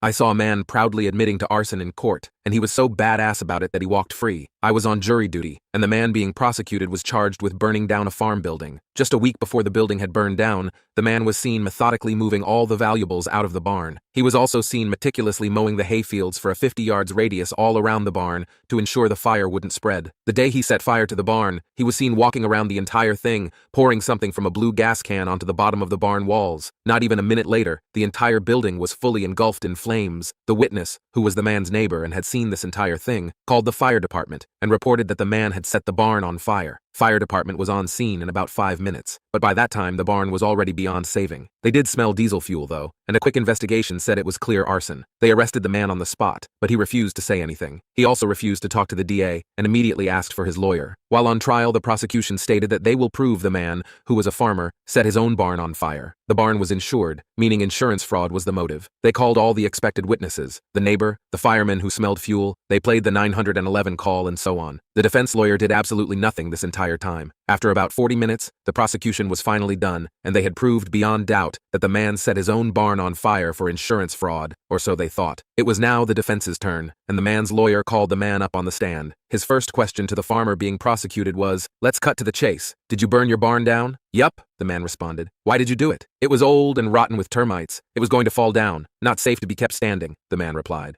I saw a man proudly admitting to arson in court, and he was so badass about it that he walked free. I was on jury duty, and the man being prosecuted was charged with burning down a farm building. Just a week before the building had burned down, the man was seen methodically moving all the valuables out of the barn. He was also seen meticulously mowing the hayfields for a 50 yards radius all around the barn to ensure the fire wouldn't spread. The day he set fire to the barn, he was seen walking around the entire thing, pouring something from a blue gas can onto the bottom of the barn walls. Not even a minute later, the entire building was fully engulfed in flames. The witness, who was the man's neighbor and had seen this entire thing, called the fire department and reported that the man had set the barn on fire. Fire department was on scene in about 5 minutes, but by that time the barn was already beyond saving. They did smell diesel fuel though, and a quick investigation said it was clear arson. They arrested the man on the spot, but he refused to say anything. He also refused to talk to the DA and immediately asked for his lawyer. While on trial, the prosecution stated that they will prove the man, who was a farmer, set his own barn on fire. The barn was insured, meaning insurance fraud was the motive. They called all the expected witnesses, the neighbor, the fireman who smelled fuel, they played the 911 call and so on. The defense lawyer did absolutely nothing this entire time. After about 40 minutes, the prosecution was finally done, and they had proved beyond doubt that the man set his own barn on fire for insurance fraud, or so they thought. It was now the defense's turn, and the man's lawyer called the man up on the stand. His first question to the farmer being prosecuted was, "Let's cut to the chase. Did you burn your barn down?" "Yup," the man responded. "Why did you do it?" "It was old and rotten with termites. It was going to fall down. Not safe to be kept standing," the man replied.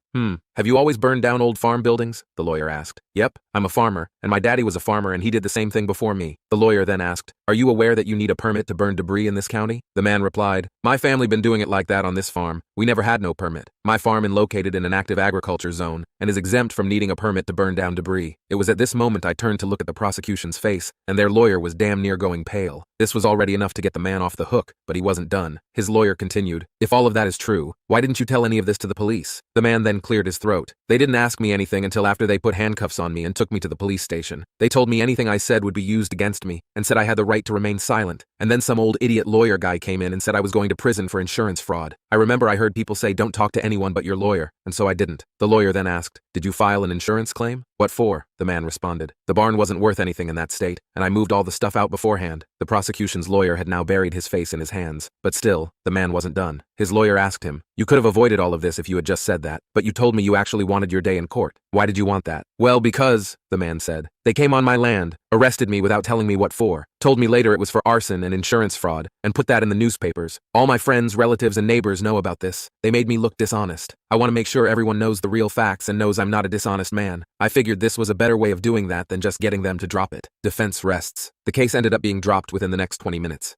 Have you always burned down old farm buildings?" the lawyer asked. "Yep, I'm a farmer, and my daddy was a farmer and he did the same thing before me." The lawyer then asked, "Are you aware that you need a permit to burn debris in this county?" The man replied, "My family been doing it like that on this farm. We never had no permit. My farm is located in an active agriculture zone and is exempt from needing a permit to burn down debris." It was at this moment I turned to look at the prosecution's face, and their lawyer was damn near going pale. This was already enough to get the man off the hook, but he wasn't done. His lawyer continued, "If all of that is true, why didn't you tell any of this to the police?" The man then cleared his throat. "They didn't ask me anything until after they put handcuffs on me and took me to the police station. They told me anything I said would be used against me and said I had the right to remain silent. And then some old idiot lawyer guy came in and said I was going to prison for insurance fraud. I remember I heard people say don't talk to anyone but your lawyer, and so I didn't." The lawyer then asked, "Did you file an insurance claim?" "What for?" the man responded. "The barn wasn't worth anything in that state, and I moved all the stuff out beforehand." The prosecution's lawyer had now buried his face in his hands, but still, the man wasn't done. His lawyer asked him, "You could have avoided all of this if you had just said that, but you told me you actually wanted your day in court. Why did you want that?" "Well, because," the man said, "they came on my land, arrested me without telling me what for, told me later it was for arson and insurance fraud, and put that in the newspapers. All my friends, relatives, and neighbors know about this. They made me look dishonest. I want to make sure everyone knows the real facts and knows I'm not a dishonest man. I figured this was a better way of doing that than just getting them to drop it." Defense rests. The case ended up being dropped within the next 20 minutes.